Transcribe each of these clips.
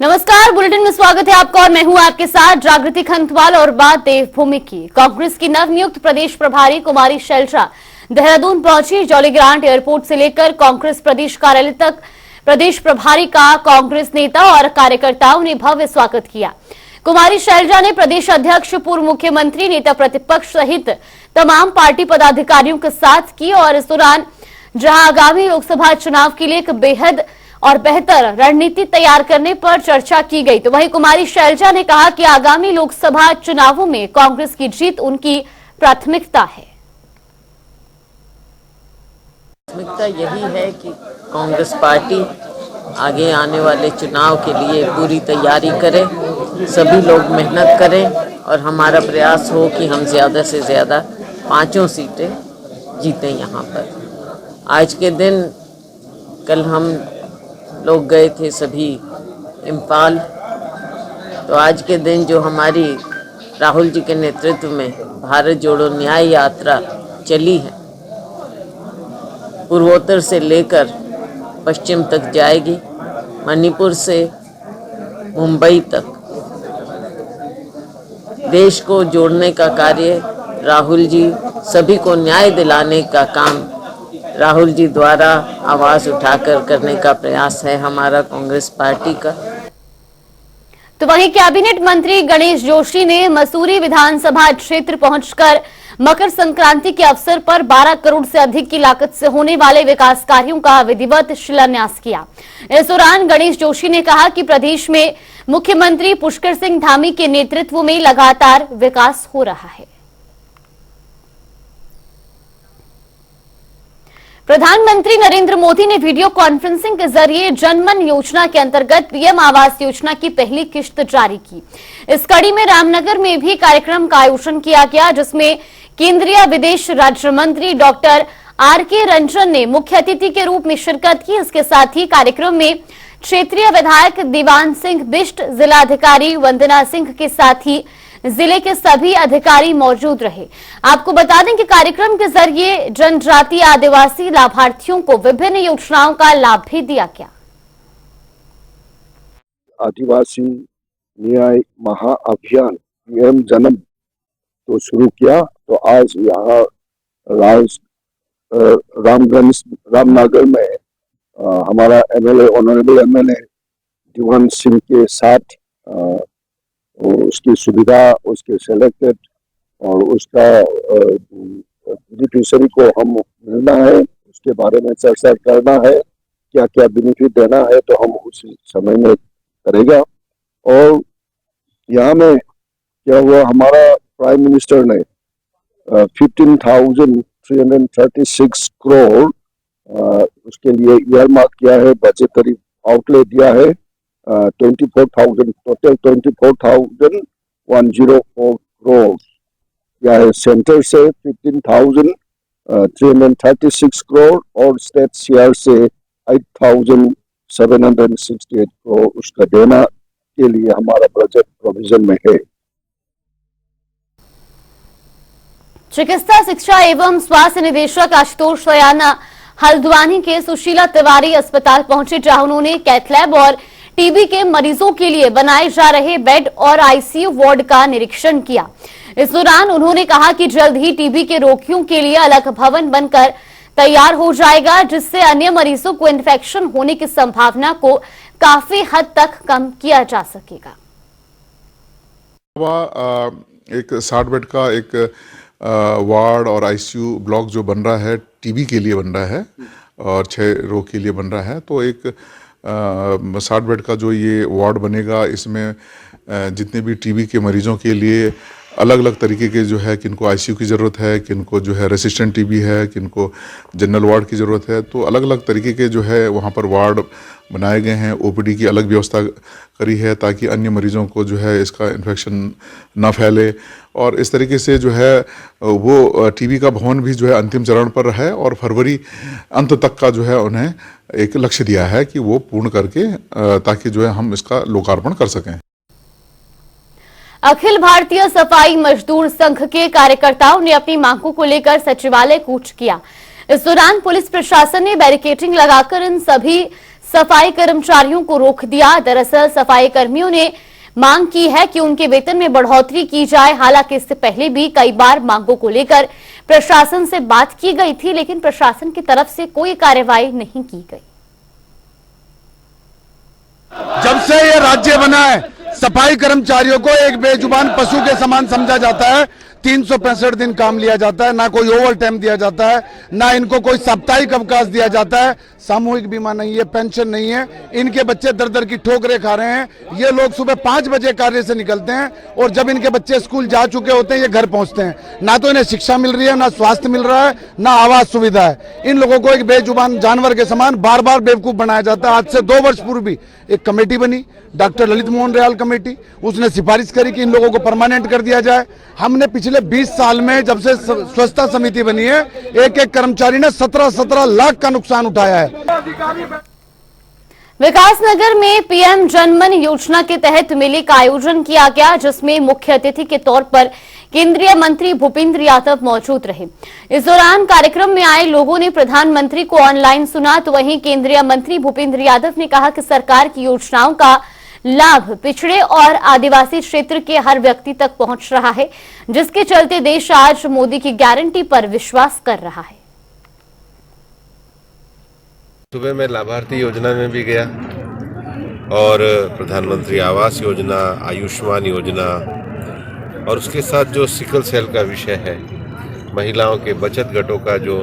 नमस्कार, बुलेटिन में स्वागत है आपका और मैं हूं आपके साथ जागृति खंतवाल। और बात देवभूमि की। कांग्रेस की नवनियुक्त प्रदेश प्रभारी कुमारी शैलजा देहरादून पहुंची। जॉली ग्रांट एयरपोर्ट से लेकर कांग्रेस प्रदेश कार्यालय तक प्रदेश प्रभारी का कांग्रेस नेता और कार्यकर्ताओं ने भव्य स्वागत किया। कुमारी शैलजा ने प्रदेश अध्यक्ष, पूर्व मुख्यमंत्री, नेता प्रतिपक्ष सहित तमाम पार्टी पदाधिकारियों के साथ की। और इस दौरान जहां आगामी लोकसभा चुनाव के लिए एक बेहद और बेहतर रणनीति तैयार करने पर चर्चा की गई, तो वहीं कुमारी शैलजा ने कहा कि आगामी लोकसभा चुनावों में कांग्रेस की जीत उनकी प्राथमिकता है। प्राथमिकता यही है कि कांग्रेस पार्टी आगे आने वाले चुनाव के लिए पूरी तैयारी करे, सभी लोग मेहनत करें और हमारा प्रयास हो कि हम ज़्यादा से ज़्यादा 5 सीटें जीतें यहाँ पर। आज के दिन कल हम लोग गए थे सभी इम्फाल, तो आज के दिन जो हमारी राहुल जी के नेतृत्व में भारत जोड़ो न्याय यात्रा चली है, पूर्वोत्तर से लेकर पश्चिम तक जाएगी, मणिपुर से मुंबई तक देश को जोड़ने का कार्य राहुल जी, सभी को न्याय दिलाने का काम राहुल जी द्वारा आवाज उठाकर करने का प्रयास है हमारा कांग्रेस पार्टी का। तो वहीं कैबिनेट मंत्री गणेश जोशी ने मसूरी विधानसभा क्षेत्र पहुंचकर मकर संक्रांति के अवसर पर 12 करोड़ से अधिक की लागत से होने वाले विकास कार्यों का विधिवत शिलान्यास किया। इस दौरान गणेश जोशी ने कहा कि प्रदेश में मुख्यमंत्री पुष्कर सिंह धामी के नेतृत्व में लगातार विकास हो रहा है। प्रधानमंत्री नरेंद्र मोदी ने वीडियो कॉन्फ्रेंसिंग के जरिए जनमन योजना के अंतर्गत पीएम आवास योजना की पहली किश्त जारी की। इस कड़ी में रामनगर में भी कार्यक्रम का आयोजन किया गया, जिसमें केंद्रीय विदेश राज्य मंत्री डॉक्टर आर.के. रंजन ने मुख्य अतिथि के रूप में शिरकत की। इसके साथ ही कार्यक्रम में क्षेत्रीय विधायक दीवान सिंह बिष्ट, जिलाधिकारी वंदना सिंह के साथ ही जिले के सभी अधिकारी मौजूद रहे। आपको बता दें कि कार्यक्रम के जरिए जनजातीय आदिवासी लाभार्थियों को विभिन्न योजनाओं का लाभ भी दिया गया। आदिवासी न्याय महाअभियान पीएम जन्म तो शुरू किया, तो आज यहाँ रामनगर में हमारा MLA, honourable MLA Diwan Singh के साथ उसकी सुविधा, उसके सिलेक्टेड और उसका बेनिफिशियरी को हम मिलना है, उसके बारे में चर्चा करना है, क्या क्या बेनिफिट देना है, तो हम उस समय में करेगा। और यहाँ में क्या हुआ, हमारा प्राइम मिनिस्टर ने 15,336 करोड़ उसके लिए ईयरमार्क किया है, बजटरी आउटले दिया है। 24,000 टोटल 24,104 करोड़ या है सेंटर से 15,336 करोड़ और स्टेट सीआर से 8,768 करोड़ उसका देना के लिए हमारा बजट प्रोविजन में है। चिकित्सा शिक्षा एवं स्वास्थ्य निदेशक आशुतोष सयाना हल्द्वानी के सुशीला तिवारी अस्पताल पहुंचे, जहां उन्होंने कैथ लैब और टीबी के मरीजों के लिए बनाए जा रहे बेड और आईसीयू वार्ड का निरीक्षण किया। इस दौरान उन्होंने कहा कि जल्द ही टीबी के रोगियों के लिए अलग भवन बनकर तैयार हो जाएगा, जिससे अन्य मरीजों को इन्फेक्शन होने की संभावना को काफी हद तक कम किया जा सकेगा। एक 60 बेड का एक वार्ड और आईसीयू ब्लॉक जो बन रहा है, टीबी के लिए बन रहा है और 6 रोग के लिए बन रहा है। तो एक 60 बेड का जो ये वार्ड बनेगा, इसमें जितने भी टीबी के मरीजों के लिए अलग अलग तरीके के जो है, किनको आईसीयू की ज़रूरत है, किनको जो है रेसिस्टेंट टीबी है, किनको जनरल वार्ड की ज़रूरत है, तो अलग अलग तरीके के जो है वहाँ पर वार्ड बनाए गए हैं। ओपीडी की अलग व्यवस्था करी है ताकि अन्य मरीजों को जो है इसका इन्फेक्शन ना फैले। और इस तरीके से जो है वो टीबी का भवन भी जो है अंतिम चरण पर है और फरवरी अंत तक का जो है उन्हें एक लक्ष्य दिया है कि वो पूर्ण करके ताकि जो है हम इसका लोकार्पण कर सकें। अखिल भारतीय सफाई मजदूर संघ के कार्यकर्ताओं ने अपनी मांगों को लेकर सचिवालय कूच किया। इस दौरान पुलिस प्रशासन ने बैरिकेडिंग लगाकर इन सभी सफाई कर्मचारियों को रोक दिया। दरअसल सफाई कर्मियों ने मांग की है कि उनके वेतन में बढ़ोतरी की जाए। हालांकि इससे पहले भी कई बार मांगों को लेकर प्रशासन से बात की गई थी, लेकिन प्रशासन की तरफ से कोई कार्रवाई नहीं की गई। जब से ये राज्य बना है, सफाई कर्मचारियों को एक बेजुबान पशु के समान समझा जाता है। 365 दिन काम लिया जाता है, ना कोई ओवर टाइम दिया जाता है, ना इनको कोई साप्ताहिक अवकाश दिया जाता है। सामूहिक बीमा नहीं है, पेंशन नहीं है। इनके बच्चे दर दर की ठोकरें खा रहे हैं। ये लोग सुबह 5 बजे कार्य से निकलते हैं और जब इनके बच्चे स्कूल जा चुके होते हैं ये घर पहुंचते हैं। ना तो इन्हें शिक्षा मिल रही है, ना स्वास्थ्य मिल रहा है, ना आवास सुविधा है। इन लोगों को एक बेजुबान जानवर के समान बार बार बेवकूफ बनाया जाता है। आज से 2 वर्ष पूर्व भी एक कमेटी बनी, doctor Lalit Mohan royal committee, उसने सिफारिश करी कि इन लोगों को परमानेंट कर दिया जाए। हमने पिछले 20 साल में जब से स्वच्छता समिति बनी है, एक एक कर्मचारी ने 17 लाख का नुकसान उठाया है। विकासनगर में पीएम जनमन योजना के तहत मेले का आयोजन किया गया, जिसमें मुख्य अतिथि के तौर पर केंद्रीय मंत्री भूपेंद्र यादव मौजूद रहे। इस दौरान कार्यक्रम में आए लोगों ने प्रधानमंत्री को ऑनलाइन सुना, तो वहीं केंद्रीय मंत्री भूपेंद्र यादव ने कहा कि सरकार की योजनाओं का लाभ पिछड़े और आदिवासी क्षेत्र के हर व्यक्ति तक पहुंच रहा है, जिसके चलते देश आज मोदी की गारंटी पर विश्वास कर रहा है। सुबह मैं लाभार्थी योजना में भी गया और प्रधानमंत्री आवास योजना, आयुष्मान योजना और उसके साथ जो सिकल सेल का विषय है, महिलाओं के बचत घटों का जो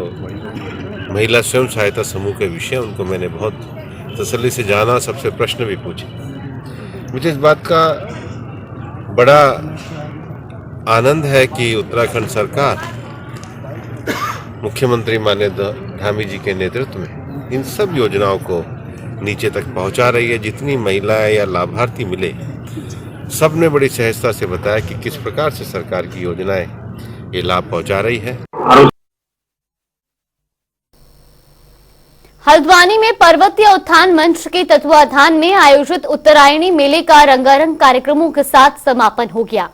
महिला स्वयं सहायता समूह के विषय, उनको मैंने बहुत तसल्ली से जाना, सबसे प्रश्न भी पूछे। मुझे इस बात का बड़ा आनंद है कि उत्तराखंड सरकार मुख्यमंत्री माननीय धामी जी के नेतृत्व में इन सब योजनाओं को नीचे तक पहुंचा रही है। जितनी महिलाएं या लाभार्थी मिले, सब ने बड़ी सहजता से बताया कि किस प्रकार से सरकार की योजनाएं ये लाभ पहुंचा रही है। हल्द्वानी में पर्वतीय उत्थान मंच के तत्वाधान में आयोजित उत्तरायणी मेले का रंगारंग कार्यक्रमों के साथ समापन हो गया।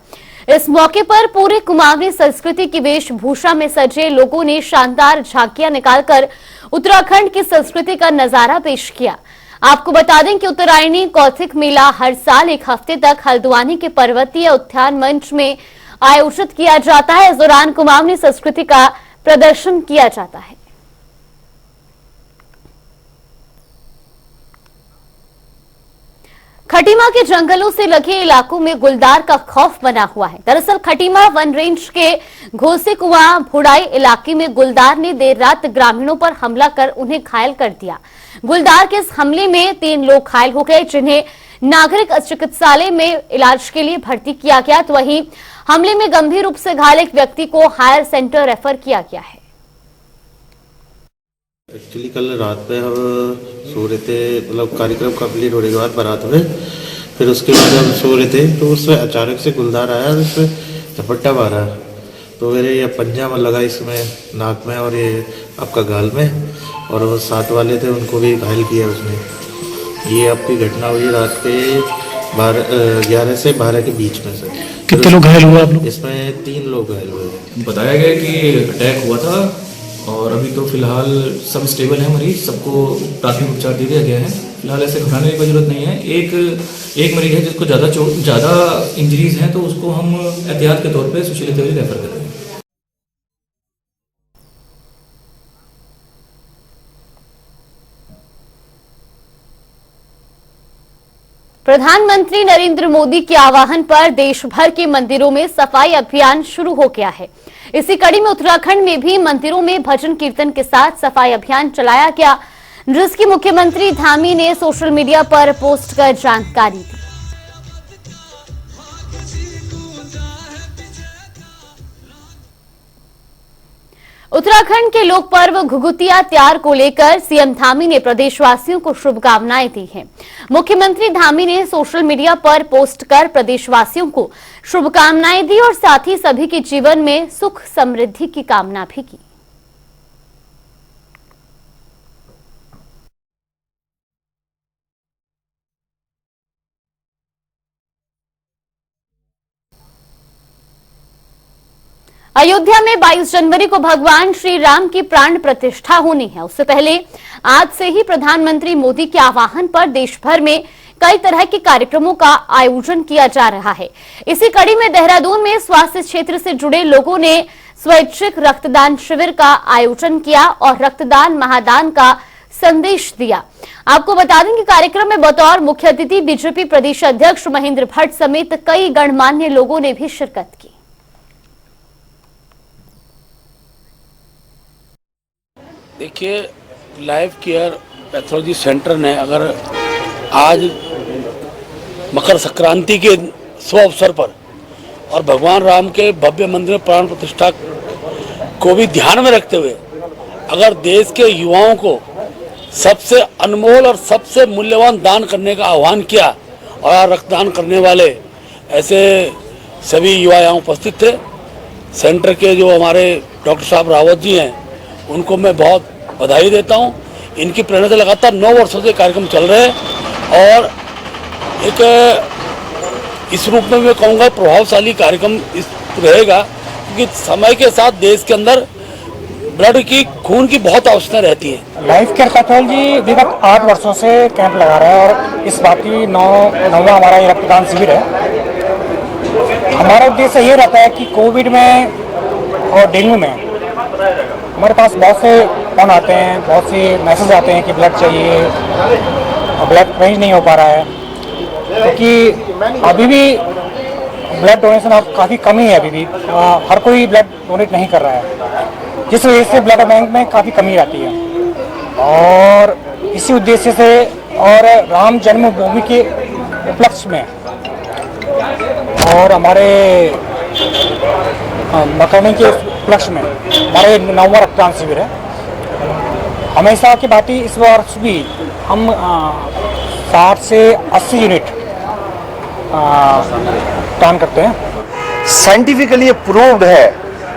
इस मौके पर पूरे कुमाऊनी संस्कृति की वेशभूषा में सजे लोगों ने शानदार झांकियां निकालकर उत्तराखंड की संस्कृति का नजारा पेश किया। आपको बता दें कि उत्तरायणी कौथिक मेला हर साल एक हफ्ते तक हल्द्वानी के पर्वतीय उत्थान मंच में आयोजित किया जाता है। इस दौरान कुमाऊनी संस्कृति का प्रदर्शन किया जाता है। खटीमा के जंगलों से लगे इलाकों में गुलदार का खौफ बना हुआ है। दरअसल खटीमा वन रेंज के घोसे कुआं भुड़ाई इलाके में गुलदार ने देर रात ग्रामीणों पर हमला कर उन्हें घायल कर दिया। गुलदार के इस हमले में 3 लोग घायल हो गए, जिन्हें नागरिक चिकित्सालय में इलाज के लिए भर्ती किया गया। तो वहीं हमले में गंभीर रूप से घायल एक व्यक्ति को हायर सेंटर रेफर किया गया है। एक्चुअली कल रात पे हम सो रहे थे, मतलब कार्यक्रम कंप्लीट होने के बाद बारात में, फिर उसके बाद हम सो रहे थे तो उसमें अचानक से गुलदार आया, उसमें झपट्टा मारा। तो मेरे ये पंजा में लगा, इसमें नाक में और ये आपका गाल में, और वो साथ वाले थे उनको भी घायल किया उसने। ये आपकी घटना हुई रात के 11 से 12 के बीच में से। कितने लोग घायल हुए आप लोग? इसमें 3 लोग घायल हुए। बताया गया कि अटैक हुआ था और अभी तो फिलहाल सब स्टेबल है मरीज, सबको प्राथमिक उपचार दे दिया गया है। फिलहाल ऐसे घबराने की कोई जरूरत नहीं है। एक मरीज है जिसको ज़्यादा इंजरीज हैं, तो उसको हम एहतियात के तौर पे सुशील तिवारी रेफर कर रहे हैं। प्रधानमंत्री नरेंद्र मोदी के आह्वान पर देश भर के मंदिरों में सफाई अभियान शुरू हो गया है। इसी कड़ी में उत्तराखंड में भी मंदिरों में भजन कीर्तन के साथ सफाई अभियान चलाया गया, जिसकी मुख्यमंत्री धामी ने सोशल मीडिया पर पोस्ट कर जानकारी दी। उत्तराखंड के लोक पर्व घुघुतिया त्यार को लेकर सीएम धामी ने प्रदेशवासियों को शुभकामनाएं दी हैं। मुख्यमंत्री धामी ने सोशल मीडिया पर पोस्ट कर प्रदेशवासियों को शुभकामनाएं दी और साथ ही सभी के जीवन में सुख समृद्धि की कामना भी की। अयोध्या में 22 जनवरी को भगवान श्री राम की प्राण प्रतिष्ठा होनी है। उससे पहले आज से ही प्रधानमंत्री मोदी के आह्वान पर देश भर में कई तरह के कार्यक्रमों का आयोजन किया जा रहा है। इसी कड़ी में देहरादून में स्वास्थ्य क्षेत्र से जुड़े लोगों ने स्वैच्छिक रक्तदान शिविर का आयोजन किया और रक्तदान महादान का संदेश दिया। आपको बता दें कि कार्यक्रम में बतौर मुख्य अतिथि बीजेपी प्रदेश अध्यक्ष महेंद्र भट्ट समेत कई गणमान्य लोगों ने भी शिरकत की। देखिए, लाइफ केयर पैथोलॉजी सेंटर ने अगर आज मकर संक्रांति के शुभ अवसर पर और भगवान राम के भव्य मंदिर में प्राण प्रतिष्ठा को भी ध्यान में रखते हुए अगर देश के युवाओं को सबसे अनमोल और सबसे मूल्यवान दान करने का आह्वान किया और रक्तदान करने वाले ऐसे सभी युवा यहाँ उपस्थित थे। सेंटर के जो हमारे डॉक्टर साहब रावत जी हैं, उनको मैं बहुत बधाई देता हूँ। इनकी प्रेरणा से लगातार 9 वर्षों से कार्यक्रम चल रहे हैं और एक इस रूप में मैं कहूँगा प्रभावशाली कार्यक्रम इस रहेगा, क्योंकि समय के साथ देश के अंदर ब्लड की खून की बहुत आवश्यकता रहती है। लाइफ केयर पैथोलॉजी विगत 8 वर्षों से कैंप लगा रहा है और इस बात की नौवां हमारा ये रक्तदान शिविर है। हमारा उद्देश्य ये रहता है कि कोविड में और डेंगू में हमारे पास बहुत से फोन आते हैं, बहुत से मैसेज आते हैं कि ब्लड चाहिए और ब्लड अरेंज नहीं हो पा रहा है, क्योंकि अभी भी ब्लड डोनेशन अब काफ़ी कमी है। अभी भी हर कोई ब्लड डोनेट नहीं कर रहा है, जिस वजह से ब्लड बैंक में काफ़ी कमी आती है। और इसी उद्देश्य से और राम जन्मभूमि के उपलक्ष्य में और हमारे मकरनी के उपलक्ष्य में हमारे 9वां रक्तदान शिविर है। हमेशा की भांति इस वर्ष भी हम 60 से 80 यूनिट दान करते हैं। साइंटिफिकली प्रूव्ड है,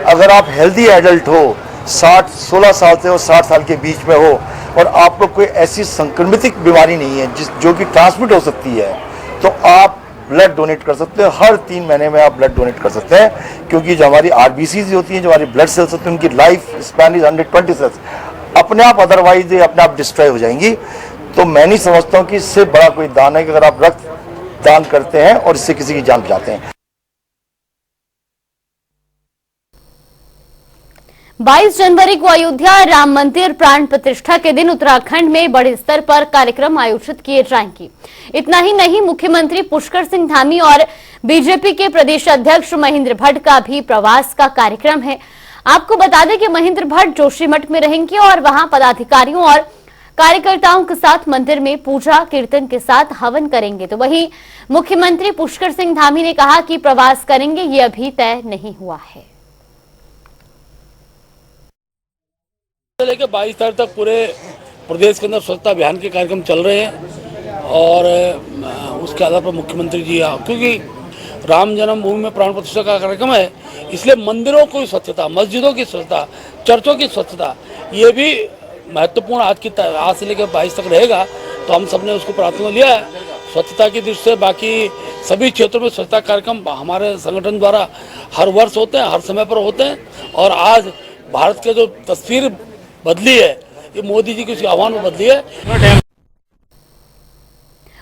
अगर आप हेल्दी एडल्ट हो, 16 साल से और 60 साल के बीच में हो और आप लोग कोई ऐसी संक्रमित बीमारी नहीं है जो कि ट्रांसमिट हो सकती है, तो आप ब्लड डोनेट कर सकते हैं। हर 3 महीने में आप ब्लड डोनेट कर सकते हैं, क्योंकि जो हमारी RBCs होती हैं, जो हमारी ब्लड सेल्स होती हैं, उनकी लाइफ स्पैन इज 120 सेल्स, अपने आप अदरवाइज ये अपने आप डिस्ट्रॉय हो जाएंगी। तो मैं नहीं समझता हूँ कि इससे बड़ा कोई दान है कि अगर आप रक्त दान करते हैं और इससे किसी की जान बचाते हैं। 22 जनवरी को अयोध्या राम मंदिर प्राण प्रतिष्ठा के दिन उत्तराखंड में बड़े स्तर पर कार्यक्रम आयोजित किए जाएंगे। इतना ही नहीं, मुख्यमंत्री पुष्कर सिंह धामी और बीजेपी के प्रदेश अध्यक्ष महेंद्र भट्ट का भी प्रवास का कार्यक्रम है। आपको बता दें कि महेंद्र भट्ट जोशीमठ में रहेंगे और वहां पदाधिकारियों और कार्यकर्ताओं के साथ मंदिर में पूजा कीर्तन के साथ हवन करेंगे। तो वहीं मुख्यमंत्री पुष्कर सिंह धामी ने कहा कि प्रवास करेंगे, ये अभी तय नहीं हुआ है। लेकर 22 तारीख तक पूरे प्रदेश के अंदर स्वच्छता अभियान के कार्यक्रम चल रहे हैं और उसके आधार पर मुख्यमंत्री जी, क्योंकि राम जन्मभूमि में प्राण प्रतिष्ठा का कार्यक्रम है, इसलिए मंदिरों की स्वच्छता, मस्जिदों की स्वच्छता, चर्चों की स्वच्छता, ये भी महत्वपूर्ण आज से लेकर 22 तक रहेगा। तो हम सब ने उसको प्राथमिकता लिया है स्वच्छता की दृष्टि से। बाकी सभी क्षेत्रों में स्वच्छता कार्यक्रम हमारे संगठन द्वारा हर वर्ष होते हैं, हर समय पर होते हैं। और आज भारत के जो तस्वीर बदली है, ये मोदी जी के आह्वान में बदली है।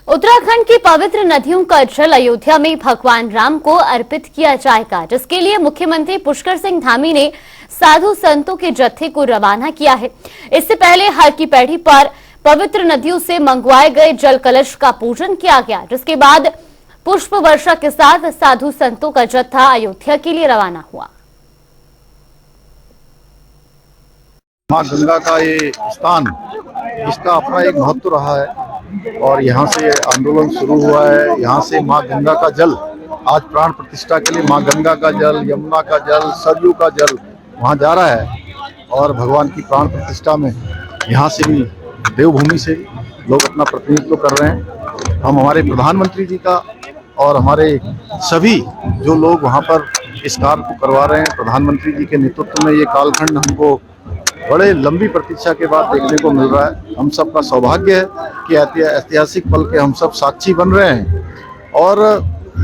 उत्तराखंड की पवित्र नदियों का जल अयोध्या में भगवान राम को अर्पित किया जाएगा, जिसके लिए मुख्यमंत्री पुष्कर सिंह धामी ने साधु संतों के जत्थे को रवाना किया है। इससे पहले हर की पैड़ी पर पवित्र नदियों से मंगवाए गए जल कलश का पूजन किया गया, जिसके बाद पुष्प वर्षा के साथ साधु संतों का जत्था अयोध्या के लिए रवाना हुआ। माँ गंगा का ये स्थान, इसका अपना एक महत्व रहा है और यहाँ से आंदोलन शुरू हुआ है। यहाँ से माँ गंगा का जल आज प्राण प्रतिष्ठा के लिए माँ गंगा का जल, यमुना का जल, सरयू का जल वहाँ जा रहा है और भगवान की प्राण प्रतिष्ठा में यहाँ से भी देवभूमि से लोग अपना प्रतिनिधित्व कर रहे हैं। हम हमारे प्रधानमंत्री जी का और हमारे सभी जो लोग वहाँ पर इस कार्य को करवा रहे हैं, प्रधानमंत्री जी के नेतृत्व में ये कालखंड हमको बड़े लंबी प्रतीक्षा के बाद देखने को मिल रहा है। हम सब का सौभाग्य है कि ऐतिहासिक पल के हम सब साक्षी बन रहे हैं और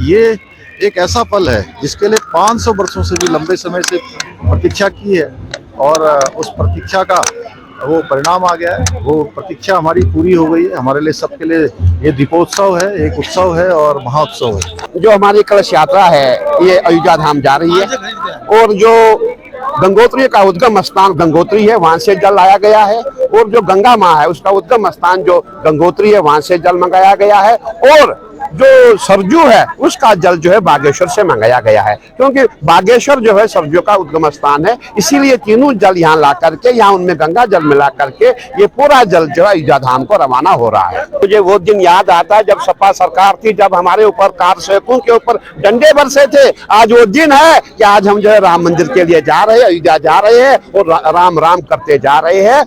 ये एक ऐसा पल है जिसके लिए 500 वर्षों से भी लंबे समय से प्रतीक्षा की है और उस प्रतीक्षा का वो परिणाम आ गया है। वो प्रतीक्षा हमारी पूरी हो गई है। हमारे लिए सबके लिए ये दीपोत्सव है, एक उत्सव है और महाउत्सव है। जो हमारी कलश यात्रा है ये अयोध्या धाम जा रही है और जो गंगोत्री का उद्गम स्थान गंगोत्री है वहां से जल लाया गया है और जो गंगा माँ है उसका उद्गम स्थान जो गंगोत्री है वहां से जल मंगाया गया है और जो सरजू है उसका जल जो है बागेश्वर से मंगाया गया है, क्योंकि बागेश्वर जो है सरजू का उद्गम स्थान है, इसीलिए तीनों जल यहाँ ला करके यहाँ उनमें गंगा जल मिला करके ये पूरा जल जो है अयोध्या धाम को रवाना हो रहा है। मुझे वो दिन याद आता है जब सपा सरकार थी, जब हमारे ऊपर कार सेवकों के ऊपर डंडे बरसे थे। आज वो दिन है कि आज हम जो है राम मंदिर के लिए जा रहे हैं, अयोध्या जा रहे हैं और राम राम करते जा रहे हैं।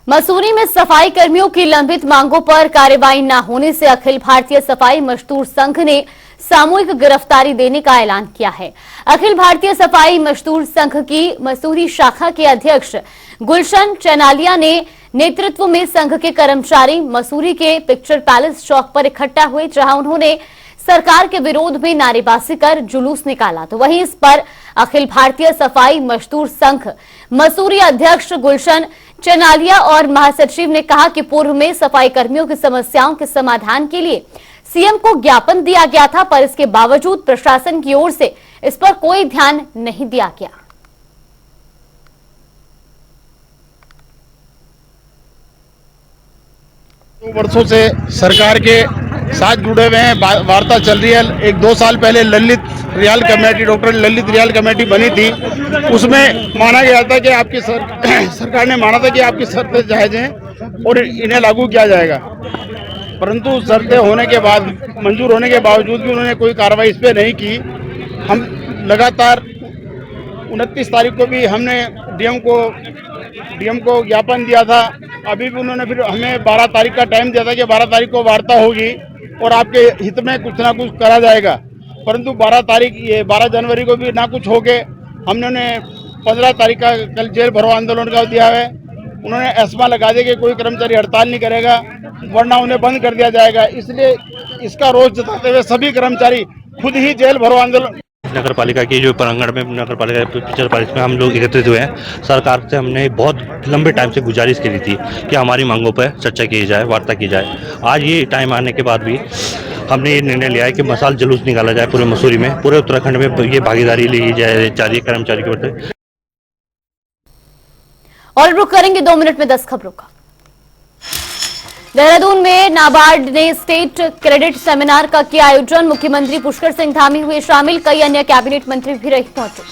मसूरी में सफाई कर्मियों की लंबित मांगों पर कार्रवाई न होने से अखिल भारतीय सफाई मजदूर संघ ने सामूहिक गिरफ्तारी देने का ऐलान किया है। अखिल भारतीय सफाई मजदूर संघ की मसूरी शाखा के अध्यक्ष गुलशन चैनालिया ने नेतृत्व में संघ के कर्मचारी मसूरी के पिक्चर पैलेस चौक पर इकट्ठा हुए, जहां उन्होंने सरकार के विरोध में नारेबाजी कर जुलूस निकाला। तो वहीं इस पर अखिल भारतीय सफाई मजदूर संघ मसूरी अध्यक्ष गुलशन चैनालिया और महासचिव ने कहा कि पूर्व में सफाई कर्मियों की समस्याओं के समाधान के लिए सीएम को ज्ञापन दिया गया था, पर इसके बावजूद प्रशासन की ओर से इस पर कोई ध्यान नहीं दिया गया। वर्षों से सरकार के साथ जुड़े हुए हैं, वार्ता चल रही है। 1-2 साल पहले Lalit Riyal committee, doctor Lalit Riyal committee बनी थी, उसमें माना गया था कि आपकी सरकार ने माना था कि आपकी शर्तें जायज हैं और इन्हें लागू किया जाएगा, परंतु शर्तें होने के बाद, मंजूर होने के बावजूद भी उन्होंने कोई कार्रवाई इस पर नहीं की। हम लगातार 29 तारीख को भी हमने डीएम को ज्ञापन दिया था। अभी भी उन्होंने फिर हमें 12 तारीख का टाइम दिया था कि 12 तारीख को वार्ता होगी और आपके हित में कुछ ना कुछ करा जाएगा, परंतु 12 जनवरी को भी ना कुछ हो के हमने 15 तारीख का कल जेल भरो आंदोलन का दिया है। उन्होंने एस्मा लगा दिया कि कोई कर्मचारी हड़ताल नहीं करेगा वरना उन्हें बंद कर दिया जाएगा। इसलिए इसका रोष जताते हुए सभी कर्मचारी खुद ही जेल भरो आंदोलन। नगर पालिका की जो प्रांगण में नगर पालिका पिक्चर पैलेस में हम लोग एकत्रित हुए हैं। सरकार से हमने बहुत लंबे टाइम से गुजारिश करी थी कि हमारी मांगों पर चर्चा की जाए, वार्ता की जाए। आज ये टाइम आने के बाद भी हमने ये निर्णय लिया है कि मसाल जुलूस निकाला जाए पूरे मसूरी में, पूरे उत्तराखंड में ये भागीदारी ली जाए चाहिए कर्मचारी के प्रति। और रुक करेंगे 2 मिनट में 10 खबरों का। देहरादून में नाबार्ड ने स्टेट क्रेडिट सेमिनार का किया आयोजन। मुख्यमंत्री पुष्कर सिंह धामी हुए शामिल, कई अन्य कैबिनेट मंत्री भी रहे पहुंचे।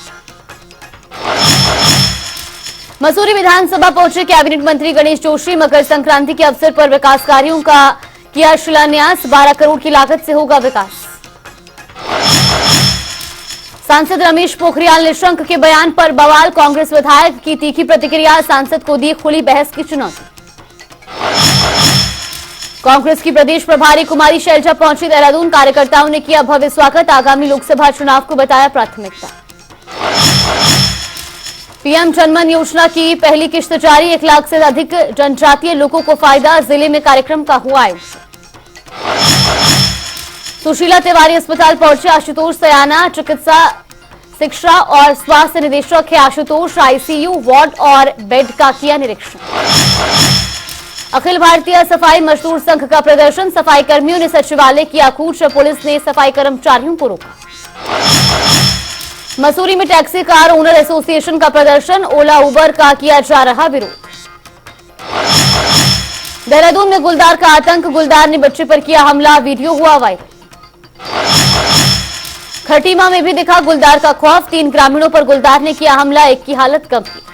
मसूरी विधानसभा पहुंचे कैबिनेट मंत्री गणेश जोशी। मकर संक्रांति के अवसर पर विकास कार्यों का किया शिलान्यास, 12 करोड़ की लागत से होगा विकास। सांसद रमेश पोखरियाल निशंक के बयान पर बवाल, कांग्रेस विधायक की तीखी प्रतिक्रिया, सांसद को दी खुली बहस की चुनौती। कांग्रेस की प्रदेश प्रभारी कुमारी शैलजा पहुंची देहरादून, कार्यकर्ताओं ने किया भव्य स्वागत, आगामी लोकसभा चुनाव को बताया प्राथमिकता। पीएम जनमन योजना की पहली किश्त जारी, 1 लाख से अधिक जनजातीय लोगों को फायदा, जिले में कार्यक्रम का हुआ आयोजन। सुशीला तिवारी अस्पताल पहुंचे आशुतोष सयाना, चिकित्सा शिक्षा और स्वास्थ्य निदेशक है आशुतोष, आईसीयू वार्ड और बेड का किया निरीक्षण। अखिल भारतीय सफाई मजदूर संघ का प्रदर्शन, सफाई कर्मियों ने सचिवालय किया कूच, पुलिस ने सफाई कर्मचारियों को रोका। मसूरी में टैक्सी कार ओनर एसोसिएशन का प्रदर्शन, ओला उबर का किया जा रहा विरोध। देहरादून में गुलदार का आतंक, गुलदार ने बच्चे पर किया हमला, वीडियो हुआ वायरल। खटीमा में भी दिखा गुलदार का खौफ, 3 ग्रामीणों पर गुलदार ने किया हमला, एक की हालत गंभीर।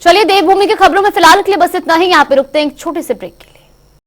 चलिए देवभूमि की खबरों में फिलहाल के लिए बस इतना ही। यहां पे रुकते हैं एक छोटे से ब्रेक के लिए।